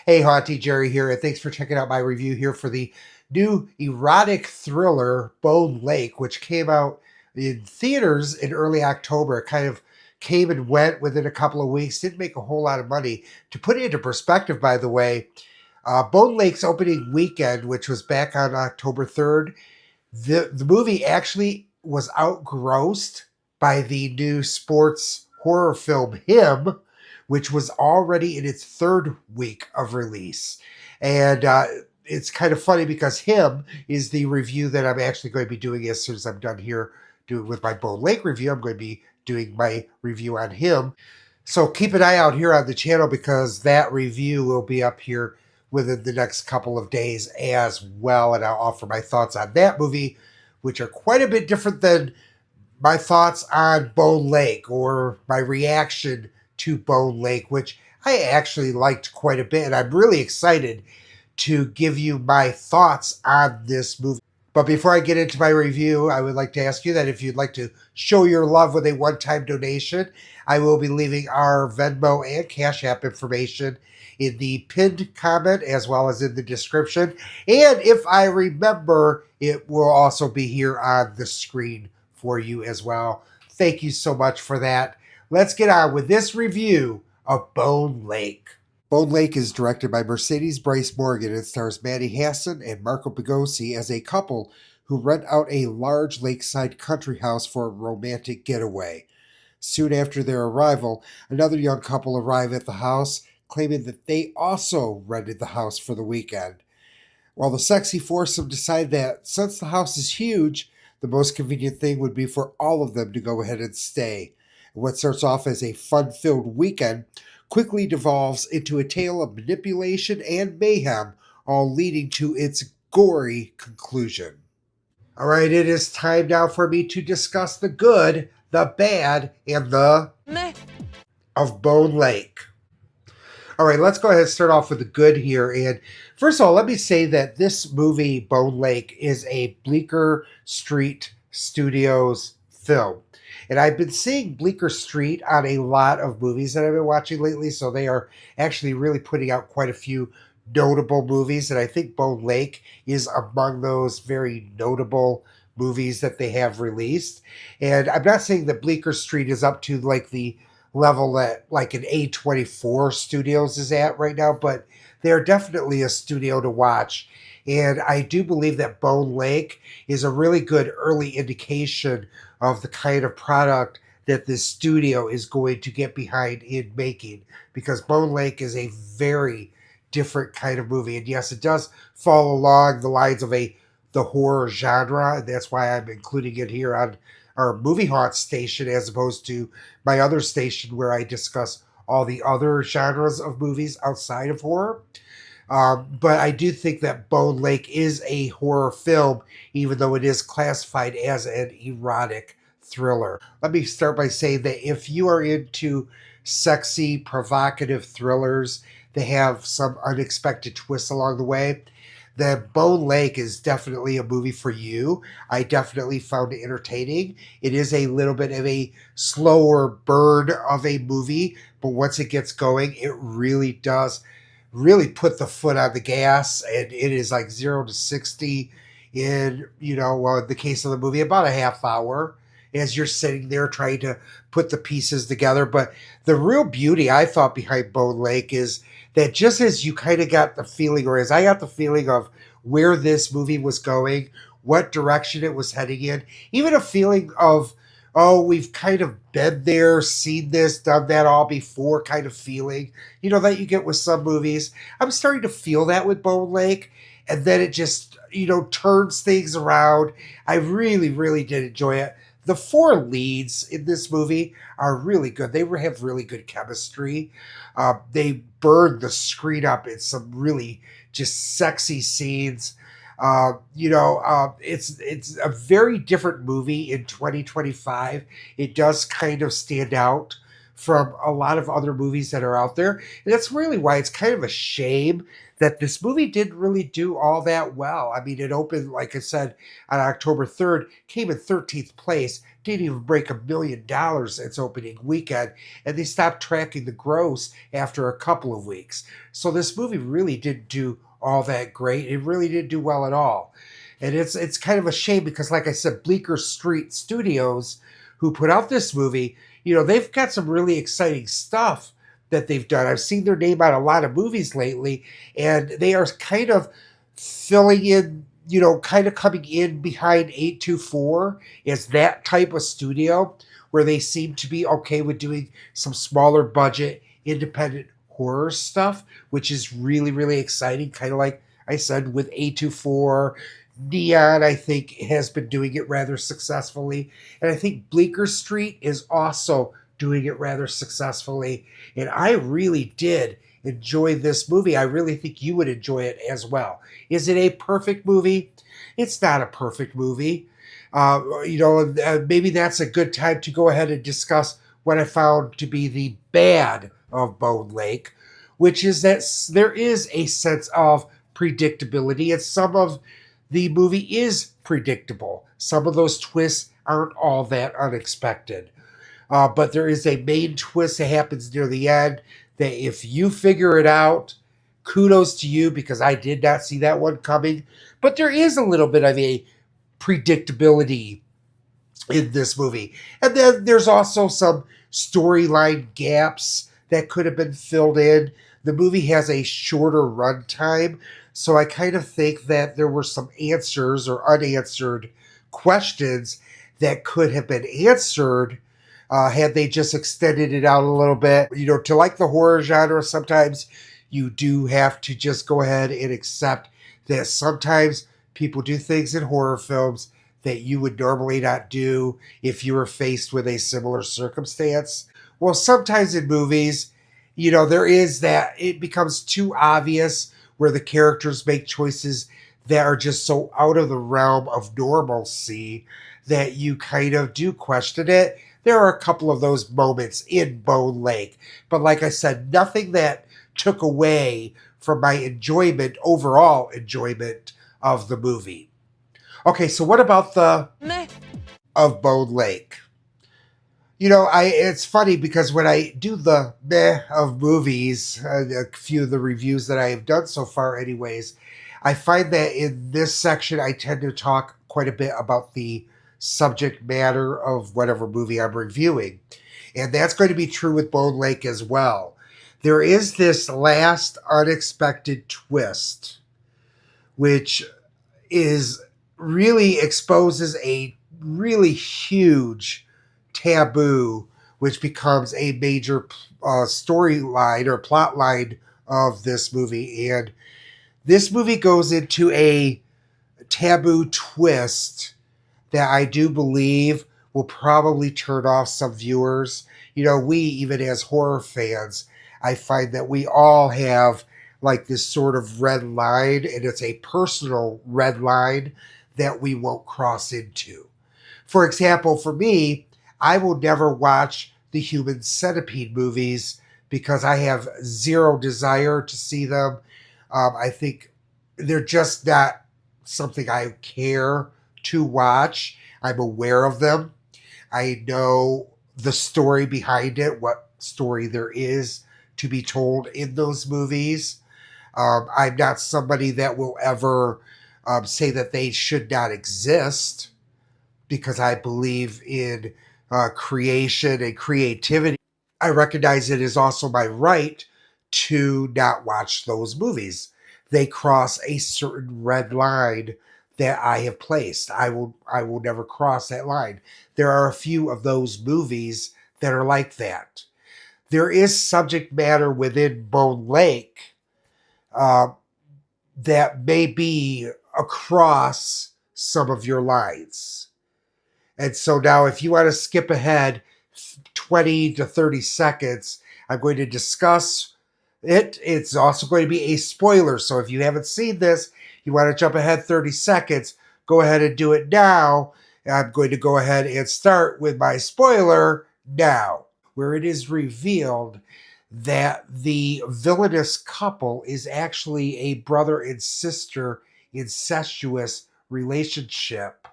Hey, Haunty Jerry here, and thanks for checking out my review here for the new erotic thriller Bone Lake, which came out in theaters in early October. It kind of came and went within a couple of weeks, didn't make a whole lot of money. To put it into perspective, by the way, Bone Lake's opening weekend, which was back on October 3rd, the movie actually was outgrossed by the new sports horror film Him, which was already in its third week of release. And it's kind of funny because Him is the review that I'm actually going to be doing as soon as I'm done here doing with my Bone Lake review. I'm going to be doing my review on Him. So keep an eye out here on the channel because that review will be up here within the next couple of days as well. And I'll offer my thoughts on that movie, which are quite a bit different than my thoughts on Bone Lake or my reaction to Bone Lake, which I actually liked quite a bit. And I'm really excited to give you my thoughts on this movie. But before I get into my review, I would like to ask you that if you'd like to show your love with a one-time donation, I will be leaving our Venmo and Cash App information in the pinned comment as well as in the description. And if I remember, it will also be here on the screen for you as well. Thank you so much for that. Let's get on with this review of Bone Lake. Bone Lake is directed by Mercedes Bryce Morgan and stars Maddie Hasson and Marco Bigosi as a couple who rent out a large lakeside country house for a romantic getaway. Soon after their arrival, another young couple arrive at the house, claiming that they also rented the house for the weekend. While the sexy foursome decide that since the house is huge, the most convenient thing would be for all of them to go ahead and stay. What starts off as a fun-filled weekend quickly devolves into a tale of manipulation and mayhem, all leading to its gory conclusion. All right, it is time now for me to discuss the good, the bad, and the meh of Bone Lake. All right, let's go ahead and start off with the good here. And first of all, let me say that this movie, Bone Lake, is a Bleecker Street Studios film. And I've been seeing Bleecker Street on a lot of movies that I've been watching lately. So they are actually really putting out quite a few notable movies. And I think Bone Lake is among those very notable movies that they have released. And I'm not saying that Bleecker Street is up to like the level that like an A24 Studios is at right now, but they're definitely a studio to watch. And I do believe that Bone Lake is a really good early indication of the kind of product that this studio is going to get behind in making, because Bone Lake is a very different kind of movie. And yes, it does fall along the lines of the horror genre, and that's why I'm including it here on our Movie Haunt station as opposed to my other station where I discuss all the other genres of movies outside of horror. But I do think that Bone Lake is a horror film, even though it is classified as an erotic thriller. Let me start by saying that if you are into sexy, provocative thrillers that have some unexpected twists along the way, then Bone Lake is definitely a movie for you. I definitely found it entertaining. It is a little bit of a slower burn of a movie, but once it gets going, it really does really put the foot on the gas, and it is like 0 to 60 in, the case of the movie, about a half hour as you're sitting there trying to put the pieces together. But the real beauty I thought behind Bone Lake is that just as you kind of got the feeling, or as I got the feeling of where this movie was going, what direction it was heading in, even a feeling of, oh, we've kind of been there, seen this, done that all before kind of feeling, that you get with some movies. I'm starting to feel that with Bone Lake. And then it just, turns things around. I really, really did enjoy it. The four leads in this movie are really good. They have really good chemistry. They burn the screen up in some really just sexy scenes. It's a very different movie in 2025. It does kind of stand out from a lot of other movies that are out there. And that's really why it's kind of a shame that this movie didn't really do all that well. I mean, it opened, like I said, on October 3rd, came in 13th place, didn't even break $1 million its opening weekend, and they stopped tracking the gross after a couple of weeks. So this movie really didn't do all that great. It really didn't do well at all. And it's kind of a shame because, like I said, Bleecker Street Studios, who put out this movie, they've got some really exciting stuff that they've done. I've seen their name on a lot of movies lately, and they are kind of filling in, kind of coming in behind 824 as that type of studio where they seem to be okay with doing some smaller budget, independent horror stuff, which is really, really exciting. Kind of like I said with 824. Neon, I think, has been doing it rather successfully. And I think Bleecker Street is also doing it rather successfully. And I really did enjoy this movie. I really think you would enjoy it as well. Is it a perfect movie? It's not a perfect movie. Maybe that's a good time to go ahead and discuss what I found to be the bad of Bone Lake, which is that there is a sense of predictability, and some of the movie is predictable. Some of those twists aren't all that unexpected. But there is a main twist that happens near the end that if you figure it out, kudos to you because I did not see that one coming. But there is a little bit of a predictability in this movie. And then there's also some storyline gaps that could have been filled in. The movie has a shorter runtime, so I kind of think that there were some answers or unanswered questions that could have been answered had they just extended it out a little bit. To like the horror genre, sometimes you do have to just go ahead and accept that sometimes people do things in horror films that you would normally not do if you were faced with a similar circumstance. Well, sometimes in movies, there is that it becomes too obvious where the characters make choices that are just so out of the realm of normalcy that you kind of do question it. There are a couple of those moments in Bone Lake, but like I said, nothing that took away from my overall enjoyment of the movie. Okay, so what about the meh of Bone Lake? It's funny because when I do the meh of movies, a few of the reviews that I have done so far, anyways, I find that in this section I tend to talk quite a bit about the subject matter of whatever movie I'm reviewing, and that's going to be true with Bone Lake as well. There is this last unexpected twist, which is really exposes a really huge taboo, which becomes a major storyline or plot line of this movie. And this movie goes into a taboo twist that I do believe will probably turn off some viewers. We, even as horror fans, I find that we all have like this sort of red line, and it's a personal red line that we won't cross into. For example, for me, I will never watch the Human Centipede movies because I have zero desire to see them. I think they're just not something I care to watch. I'm aware of them. I know the story behind it, what story there is to be told in those movies. I'm not somebody that will ever say that they should not exist because I believe in creation and creativity. I recognize it is also my right to not watch those movies. They cross a certain red line that I have placed. I will never cross that line. There are a few of those movies that are like that. There is subject matter within Bone Lake uh, that may be across some of your lines. And so now, if you want to skip ahead 20 to 30 seconds, I'm going to discuss it. It's also going to be a spoiler. So if you haven't seen this, you want to jump ahead 30 seconds, go ahead and do it now. I'm going to go ahead and start with my spoiler now. where it is revealed that the villainous couple is actually a brother and sister incestuous relationship.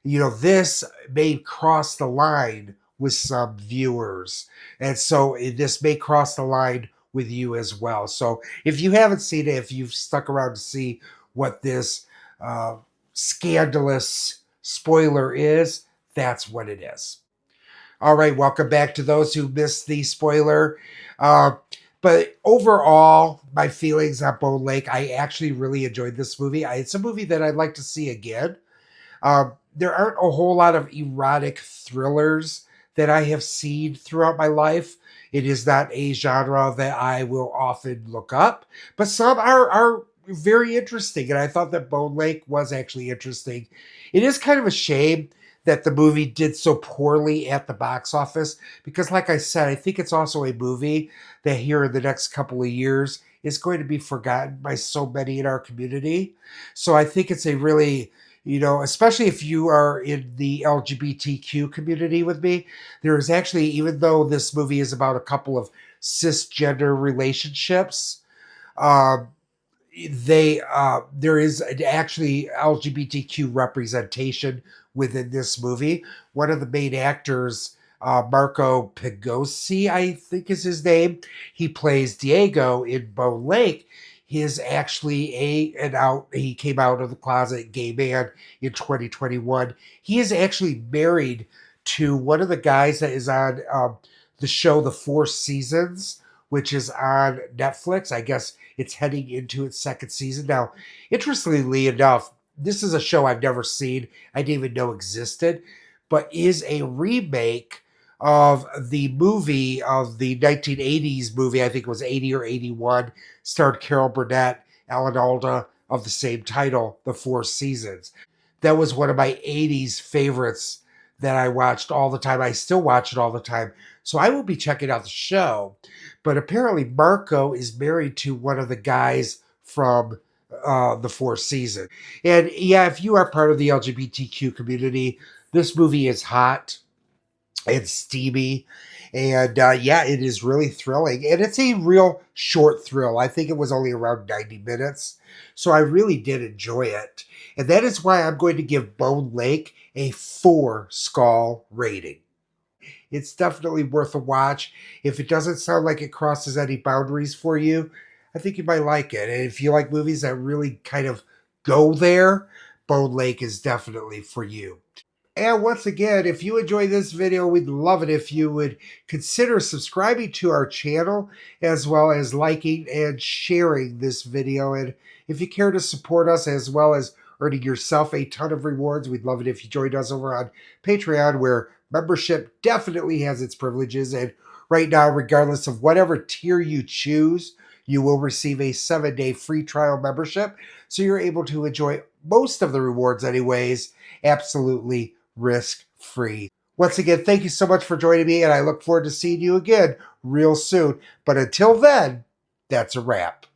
This may cross the line with some viewers. And so this may cross the line with you as well. So if you haven't seen it, if you've stuck around to see what this uh, scandalous spoiler is, that's what it is. All right, welcome back to those who missed the spoiler. Uh, but overall, my feelings on Bone Lake, I actually really enjoyed this movie. It's a movie that I'd like to see again. There aren't a whole lot of erotic thrillers that I have seen throughout my life. It is not a genre that I will often look up, but some are very interesting. And I thought that Bone Lake was actually interesting. It is kind of a shame that the movie did so poorly at the box office because, like I said, I think it's also a movie that here in the next couple of years is going to be forgotten by so many in our community. So I think it's a really, especially if you are in the LGBTQ community with me, there is actually, even though this movie is about a couple of cisgender relationships, um, there is actually LGBTQ representation within this movie. One of the main actors, Marco Pegosi, I think is his name. He plays Diego in Bone Lake. He is actually he came out of the closet gay man in 2021. He is actually married to one of the guys that is on the show The Four Seasons, which is on Netflix. I guess it's heading into its second season. Now, interestingly enough, this is a show I've never seen. I didn't even know existed, but is a remake of the movie of the 1980s movie. I think it was 80 or 81, starred Carol Burnett, Alan Alda, of the same title, The Four Seasons. That was one of my 80s favorites that I watched all the time. I still watch it all the time. So I will be checking out the show. But apparently, Marco is married to one of the guys from the Four Seasons. And yeah, if you are part of the LGBTQ community, this movie is hot and steamy. And yeah, it is really thrilling. And it's a real short thrill. I think it was only around 90 minutes. So I really did enjoy it. And that is why I'm going to give Bone Lake a 4 skull rating. It's definitely worth a watch. If it doesn't sound like it crosses any boundaries for you, I think you might like it. And if you like movies that really kind of go there, Bone Lake is definitely for you. And once again, if you enjoy this video, we'd love it if you would consider subscribing to our channel, as well as liking and sharing this video. And if you care to support us, as well as earning yourself a ton of rewards, we'd love it if you joined us over on Patreon, where membership definitely has its privileges. And right now, regardless of whatever tier you choose, you will receive a 7-day free trial membership. So you're able to enjoy most of the rewards anyways, absolutely risk-free. Once again, thank you so much for joining me, and I look forward to seeing you again real soon. But until then, that's a wrap.